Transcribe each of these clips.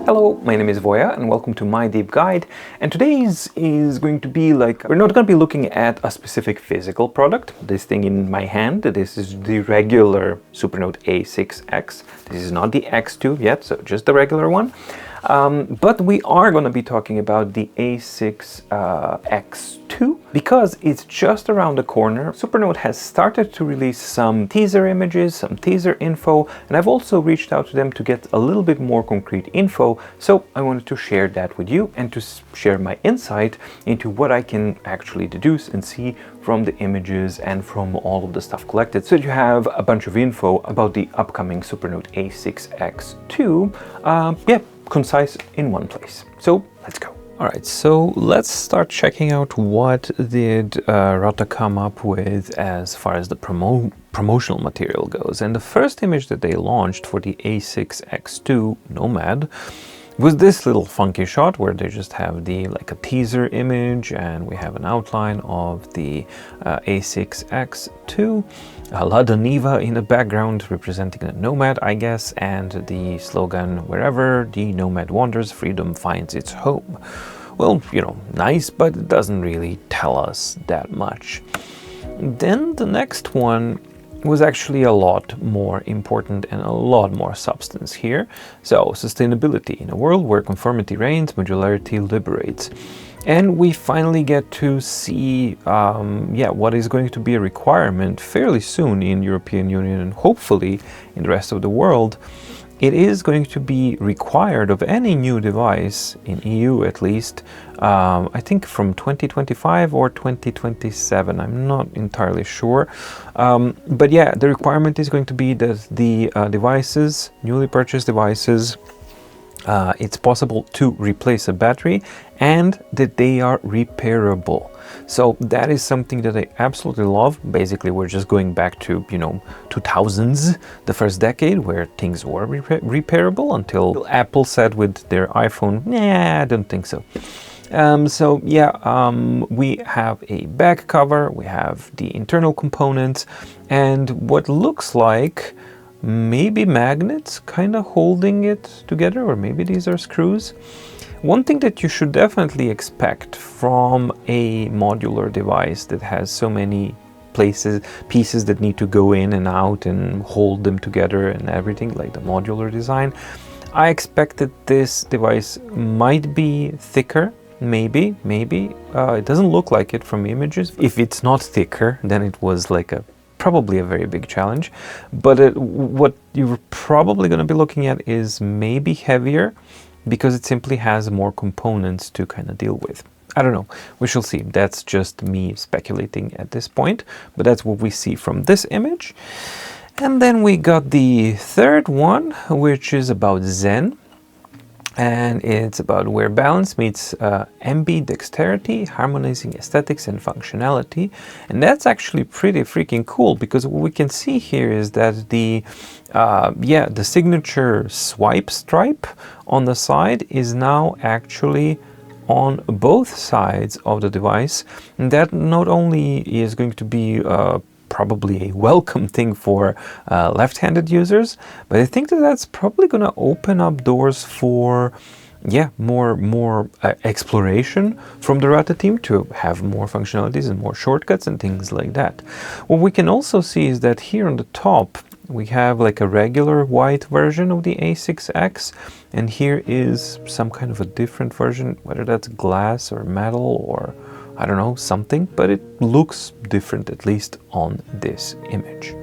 Hello, my name is Voya and welcome to My Deep Guide. And today's is going to be like, we're not going to be looking at a specific physical product. This thing in my hand, this is the regular Supernote A6X. This is not the X2 yet, so just the regular one. But we are going to be talking about the A5X2 because it's just around the corner. Supernote has started to release some teaser images, some teaser info, and I've also reached out to them to get a little bit more concrete info. So I wanted to share that with you and to share my insight into what I can actually deduce and see from the images and from all of the stuff collected. So you have a bunch of info about the upcoming Supernote A6X2. Concise in one place. So let's go. All right, so let's start checking out what did Ratta come up with as far as the promotional material goes. And the first image that they launched for the A6X2 Nomad was this little funky shot where they just have like a teaser image, and we have an outline of the A6X2, La Niva in the background representing a nomad, I guess, and the slogan, wherever the nomad wanders, freedom finds its home. Well, you know, nice, but it doesn't really tell us that much. Then the next one was actually a lot more important and a lot more substance here. So, sustainability in a world where conformity reigns, modularity liberates. And we finally get to see what is going to be a requirement fairly soon in European Union and hopefully in the rest of the world. It is going to be required of any new device, in EU at least, I think from 2025 or 2027, I'm not entirely sure. But yeah, the requirement is going to be that the devices, newly purchased devices, it's possible to replace a battery and that they are repairable. So that is something that I absolutely love. Basically, we're just going back to, 2000s, the first decade where things were repairable until Apple said with their iPhone, nah, I don't think so. We have a back cover, we have the internal components, and what looks like maybe magnets kind of holding it together, or maybe these are screws. One thing that you should definitely expect from a modular device that has so many pieces that need to go in and out and hold them together and everything, like the modular design, I expect that this device might be thicker. Maybe. It doesn't look like it from images. If it's not thicker, then it was like probably a very big challenge. But what you're probably going to be looking at is maybe heavier, because it simply has more components to kind of deal with. I don't know, we shall see. That's just me speculating at this point, but that's what we see from this image. And then we got the third one, which is about Zen. And it's about where balance meets ambidexterity, harmonizing aesthetics and functionality. And that's actually pretty freaking cool, because what we can see here is that the signature swipe stripe on the side is now actually on both sides of the device. And that not only is going to be probably a welcome thing for left-handed users, but I think that that's probably going to open up doors for more exploration from the Ratta team to have more functionalities and more shortcuts and things like that. What we can also see is that here on the top we have like a regular white version of the A6X, and here is some kind of a different version, whether that's glass or metal or I don't know, something, but it looks different, at least on this image.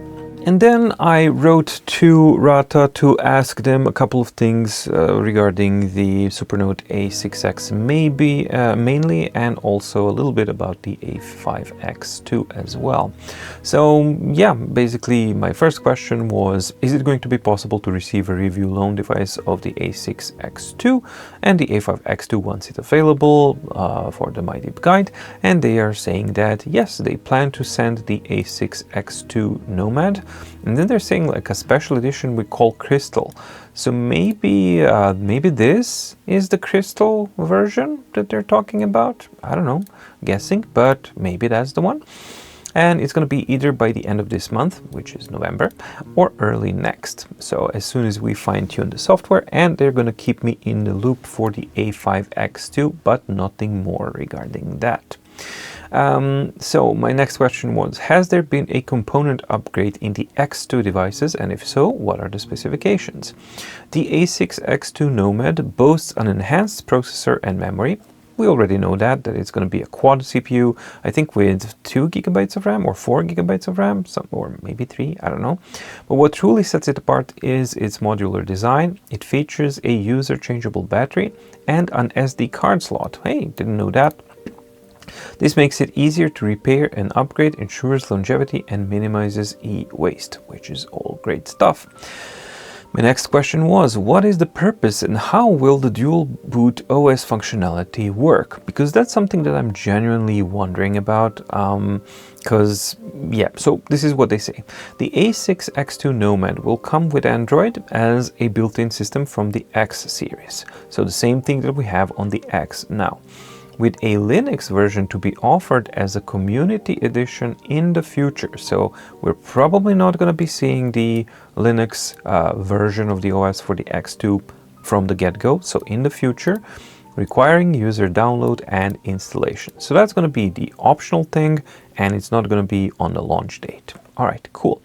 And then I wrote to Ratta to ask them a couple of things regarding the Supernote A6X mainly, and also a little bit about the A5X2 as well. So yeah, basically my first question was, is it going to be possible to receive a review loan device of the A6X2 and the A5X2 once it's available for the My Deep Guide? And they are saying that yes, they plan to send the A6X2 Nomad. And then they're saying like a special edition we call Crystal. So maybe this is the Crystal version that they're talking about. I don't know, guessing, but maybe that's the one. and it's going to be either by the end of this month, which is November, or early next. So as soon as we fine-tune the software, and they're going to keep me in the loop for the A5X2, but nothing more regarding that. So my next question was, has there been a component upgrade in the X2 devices, and if so, what are the specifications? The A6X2 Nomad boasts an enhanced processor and memory. We already know that it's going to be a quad CPU, I think with 2 GB of RAM or 4 GB of RAM, or maybe 3, I don't know. But what truly sets it apart is its modular design. It features a user-changeable battery and an SD card slot. Hey, didn't know that. This makes it easier to repair and upgrade, ensures longevity, and minimizes e-waste, which is all great stuff. My next question was, what is the purpose and how will the dual boot OS functionality work? Because that's something that I'm genuinely wondering about, so this is what they say. The A6X2 Nomad will come with Android as a built-in system from the X series. So the same thing that we have on the X now, with a Linux version to be offered as a community edition in the future. So we're probably not going to be seeing the Linux version of the OS for the X2 from the get-go. So in the future, requiring user download and installation. So that's going to be the optional thing, and it's not going to be on the launch date. All right, cool.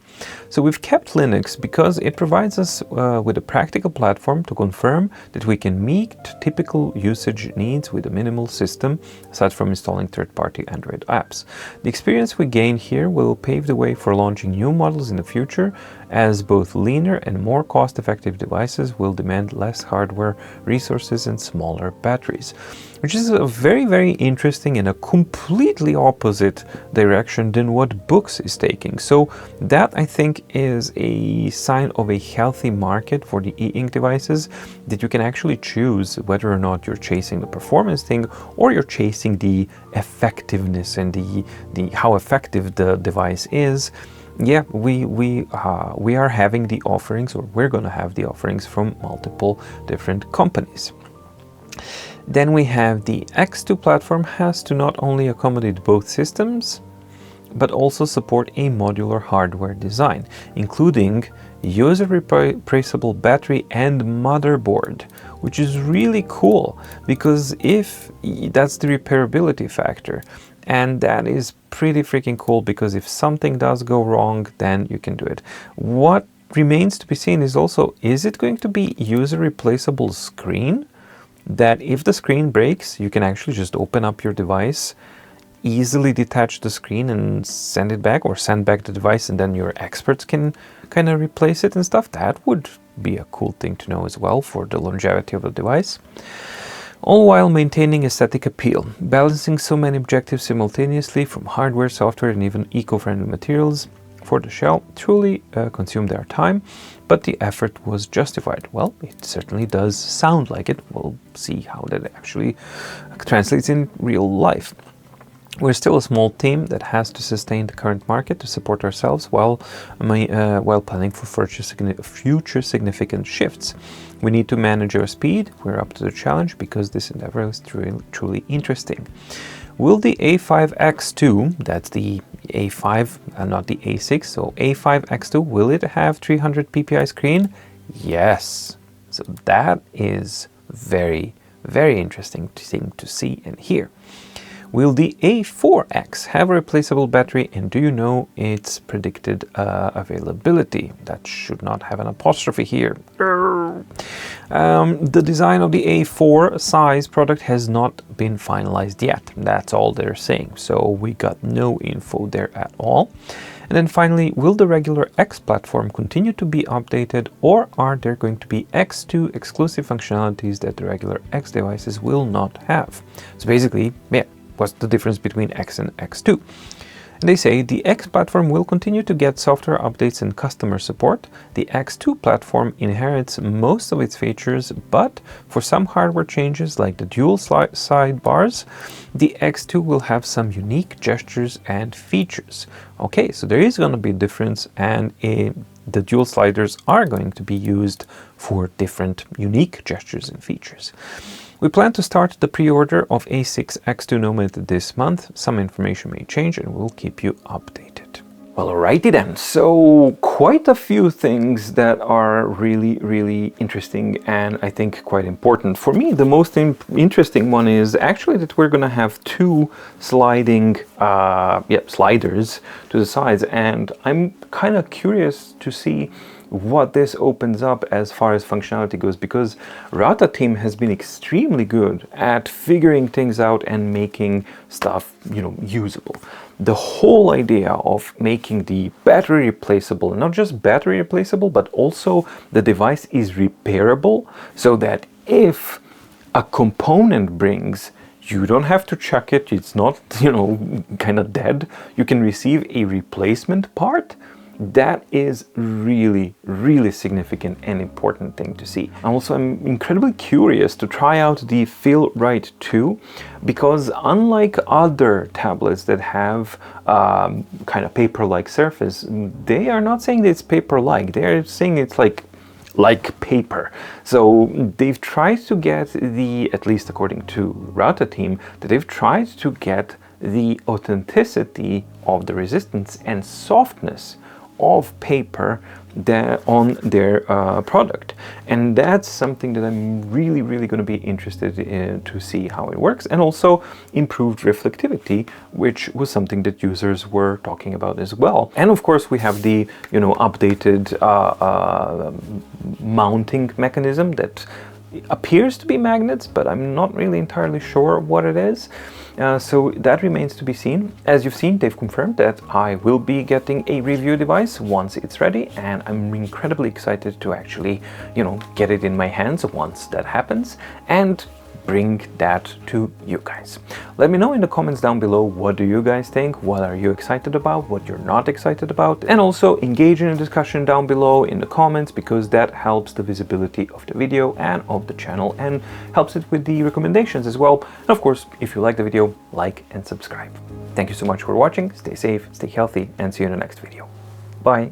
So we've kept Linux because it provides us with a practical platform to confirm that we can meet typical usage needs with a minimal system, aside from installing third-party Android apps. The experience we gain here will pave the way for launching new models in the future, as both leaner and more cost-effective devices will demand less hardware resources and smaller batteries, which is a very, very interesting and a completely opposite direction than what Books is taking. So that, I think, is a sign of a healthy market for the e-ink devices, that you can actually choose whether or not you're chasing the performance thing or you're chasing the effectiveness and the how effective the device is. Yeah, we are having the offerings, or we're going to have the offerings from multiple different companies. Then we have the X2 platform has to not only accommodate both systems, but also support a modular hardware design, including user replaceable battery and motherboard, which is really cool, because if that's the repairability factor, and that is pretty freaking cool, because if something does go wrong, then you can do it. What remains to be seen is also, is it going to be user replaceable screen, that if the screen breaks, you can actually just open up your device, easily detach the screen and send it back, or send back the device, and then your experts can kind of replace it and stuff. That would be a cool thing to know as well for the longevity of the device. All while maintaining aesthetic appeal, balancing so many objectives simultaneously, from hardware, software, and even eco-friendly materials for the shell, truly consumed their time, but the effort was justified. Well, it certainly does sound like it. We'll see how that actually translates in real life. We're still a small team that has to sustain the current market to support ourselves while planning for future significant shifts. We need to manage our speed. We're up to the challenge because this endeavor is truly interesting. Will the A5X2, that's the A5 and not the A6, so A5X2, will it have 300 ppi screen? Yes. So that is very, very interesting thing to see and hear. Will the A4X have a replaceable battery, and do you know its predicted availability? That should not have an apostrophe here. The design of the A4 size product has not been finalized yet. That's all they're saying. So we got no info there at all. And then finally, will the regular X platform continue to be updated, or are there going to be X2 exclusive functionalities that the regular X devices will not have? So basically, yeah, what's the difference between X and X2? And they say the X platform will continue to get software updates and customer support. The X2 platform inherits most of its features, but for some hardware changes like the dual sidebars, the X2 will have some unique gestures and features. Okay, so there is going to be a difference, and the dual sliders are going to be used for different unique gestures and features. We plan to start the pre-order of A6X2 Nomad this month. Some information may change and we'll keep you updated. Well, alrighty then. So quite a few things that are really interesting and I think quite important. For me, the most interesting one is actually that we're going to have two sliding sliders to the sides, and I'm kind of curious to see what this opens up as far as functionality goes, because Ratta team has been extremely good at figuring things out and making stuff, usable. The whole idea of making the battery replaceable, not just battery replaceable, but also the device is repairable, so that if a component brings, you don't have to check it, it's not, kind of dead, you can receive a replacement part. That is really significant and important thing to see. Also, I'm incredibly curious to try out the Feel Right 2, because unlike other tablets that have kind of paper-like surface, they are not saying that it's paper-like, they're saying it's like paper. So they've tried to get at least according to Ratta team, that they've tried to get the authenticity of the resistance and softness of paper on their product, and that's something that I'm really going to be interested in to see how it works. And also improved reflectivity, which was something that users were talking about as well. And of course we have the updated mounting mechanism that appears to be magnets, but I'm not really entirely sure what it is. So that remains to be seen. As you've seen, they've confirmed that I will be getting a review device once it's ready, and I'm incredibly excited to actually, get it in my hands once that happens and bring that to you guys. Let me know in the comments down below, what do you guys think? What are you excited about? What you're not excited about? And also engage in a discussion down below in the comments, because that helps the visibility of the video and of the channel and helps it with the recommendations as well. And of course, if you like the video, like and subscribe. Thank you so much for watching. Stay safe, stay healthy, and see you in the next video. Bye.